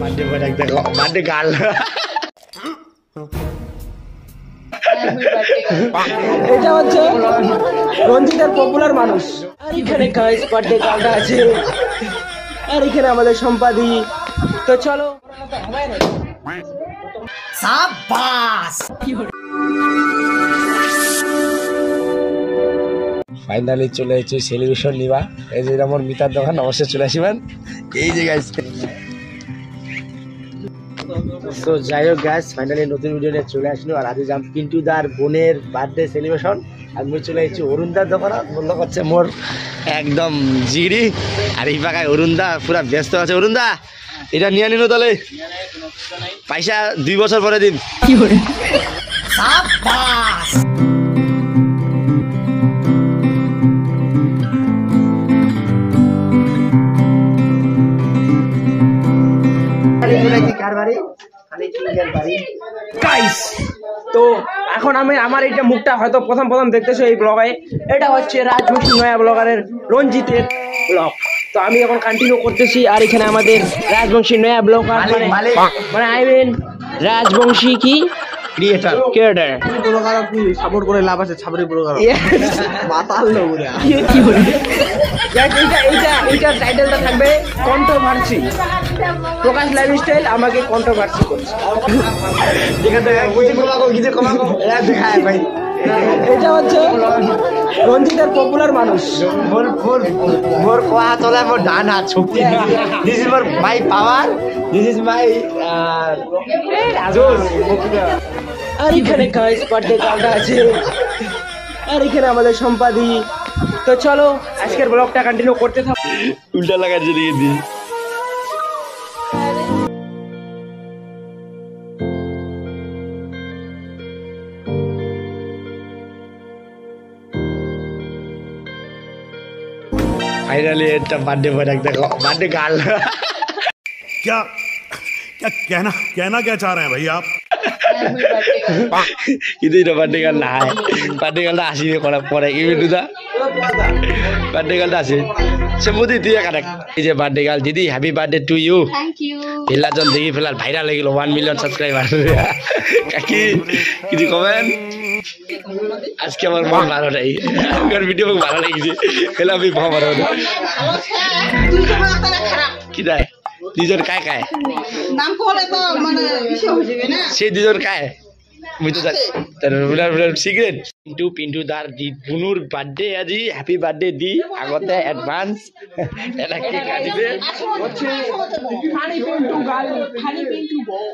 Birthday boy ডাক দেখো birthday girl এটা হচ্ছে রঞ্জিতের পপুলার মানুষ। আর এখানে গাইস বার্থডে গার্লটা আছে, আর এখানে আমাদের সম্পাদি। তো চলো সাবাস। ফাইনালি চলে এসেছি সেলিব্রেশন নিবা। এই যে আমার মিতার দোকান, অবশ্যই চলে আসবেন। এই যে গাইস, তো যাই হোক গাইস, ফাইনালি নতুন ভিডিও নিয়ে চলে আসলো। আর আজকে যাম পিন্টু দার বোনের বার্থডে সেলিব্রেশন। আমি চলে এসেছি অরুণদার দোকানে, বললো করছে মোর একদম জিগড়ি। আর এই পাকায় অরুণদা পুরা ব্যস্ত আছে। অরুণদা এটা নিয়ে নিল তাহলে, পয়সা 2 বছর পরে দিন। কি করে সাবাস। তো এখন আমি আমার এইটা মুখটা হয়তো প্রথম দেখতেছো এই ব্লগে। এটা হচ্ছে রাজবংশী নয়া ব্লগারের রঞ্জিতের ব্লগ। তো আমি এখন কন্টিনিউ করতেছি। আর এখানে আমাদের রাজবংশী নয়া ব্লগার মানে আই মিন রাজবংশী কি ক্রিয়েটর সাপোর্ট করে লাভ আছে। ছাবড়ি ব্লগার মাতাল লোক কি বলে এইটা টাইটেলটা থাকবে কন্ট্রোভার্সি। প্রকাশ লাইফস্টাইল আমাকে কন্ট্রোভার্সি করছে। এটা হচ্ছে রঞ্জিতের পপুলার মানুষ। মোর কোয়া তোলা মোর ডান হাত শক্তি। দিস ইজ মোর my power, this is my রাজোস। আর এখানে গাইস বার্থডে গার্লটা আছে, আর এখানে আমাদের সম্পাদি। তো চলো আজকের ব্লগটা কন্টিনিউ করতে থাকো। উল্টা লাগাচ্ছে দিকে দিয়ে। फाइनली এটা বার্থডে বয় ডাক দেখো বার্থডে গার্ল। क्या क्या कहना क्या चाह रहे हैं भाई आप? কিন্তু এটা বার্থডে গার্ল না, বার্থডে গার্লটা আসিবে করা পরে কি বিটুদা বার্থডে গার্লটা আসে সে মোদি তুই একা। এই যে বার্থডে গার্ল দিদি, happy birthday to you. Thank you. ফেলাজন দেখি ফেলার ভাইরাল হয়ে গেল 1 মিলিয়ন সাবস্ক্রাইবার। কাকি কিছু কমেন? আজকে আমার মন ভালো নাই, আমার ভিডিও ভালো লেগেছে। ফেলা আমি ভালো কি দেয় দুজন কায় কায় নাম কোলে তো মানে বিষয় হয়ে যাবে না। সেই দুজন কায় মুই তো সিক্রেট। পিন্টু দার দি বুনুর বার্থডে আজি, হ্যাপি বার্থডে দি আগতে অ্যাডভান্স। এটা কি কাটিবে খালি পিন্টু গাল, খালি পিন্টু বউ।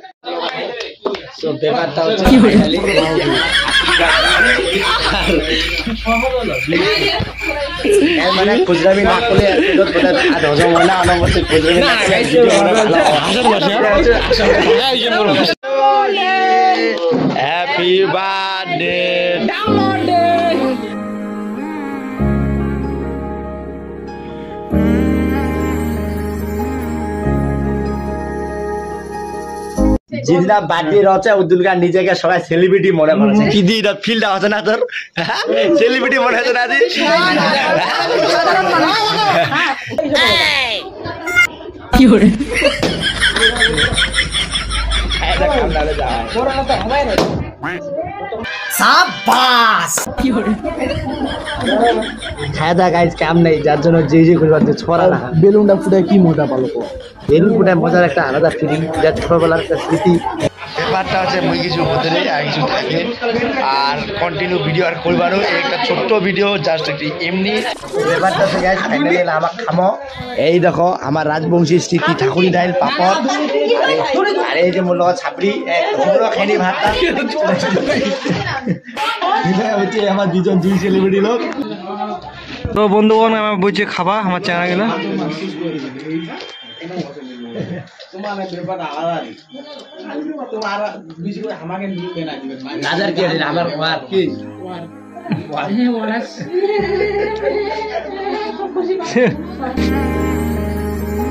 তো ব্যাপারটা হচ্ছে মানে খুচরামি না করলে হজম হয় না। অনবরত খুচরামি না হ্যাপি বার্থডে। যেদিনা বার্থডে রয়েছে ওদিনকার নিজেকে সবাই সেলিব্রিটি মনে করেছে। কি দিয়ে ফিলটা হচ্ছে না তোর, সেলিব্রিটি মনে হচ্ছে না দি। কি করে সাবাস। কি করে খায়দা গাইজ কাম নেই, যার জন্য যে করবার ছড়া না। বেলুনটা ফুটে কি মজা পালো। বেলুন ফুটায় মজার একটা আলাদা ফিলিং, যা ছোটবেলার একটা স্মৃতি। ব্যাপারটা হচ্ছে মুই কিছু বদলে আর কিছু থাকে। আর কন্টিনিউ ভিডিও আর করবারও একটা ছোট্ট ভিডিও জাস্ট একটি এমনি। ব্যাপারটা হচ্ছে গাইজ ফাইনালি আমার খামো। এই দেখো আমার রাজবংশী স্মৃতি, ঠাকুরি ডাইল পাপড়। আর এই যে মোর লগত ছাপড়ি খেনি ভাতটা হচ্ছে আমার দুই সেলিব্রিটি লোক। তো বন্ধুগণ আমার বলছে খাবা আমার চ্যানেল গেলে রাজার কি আমার কি হ্যাঁ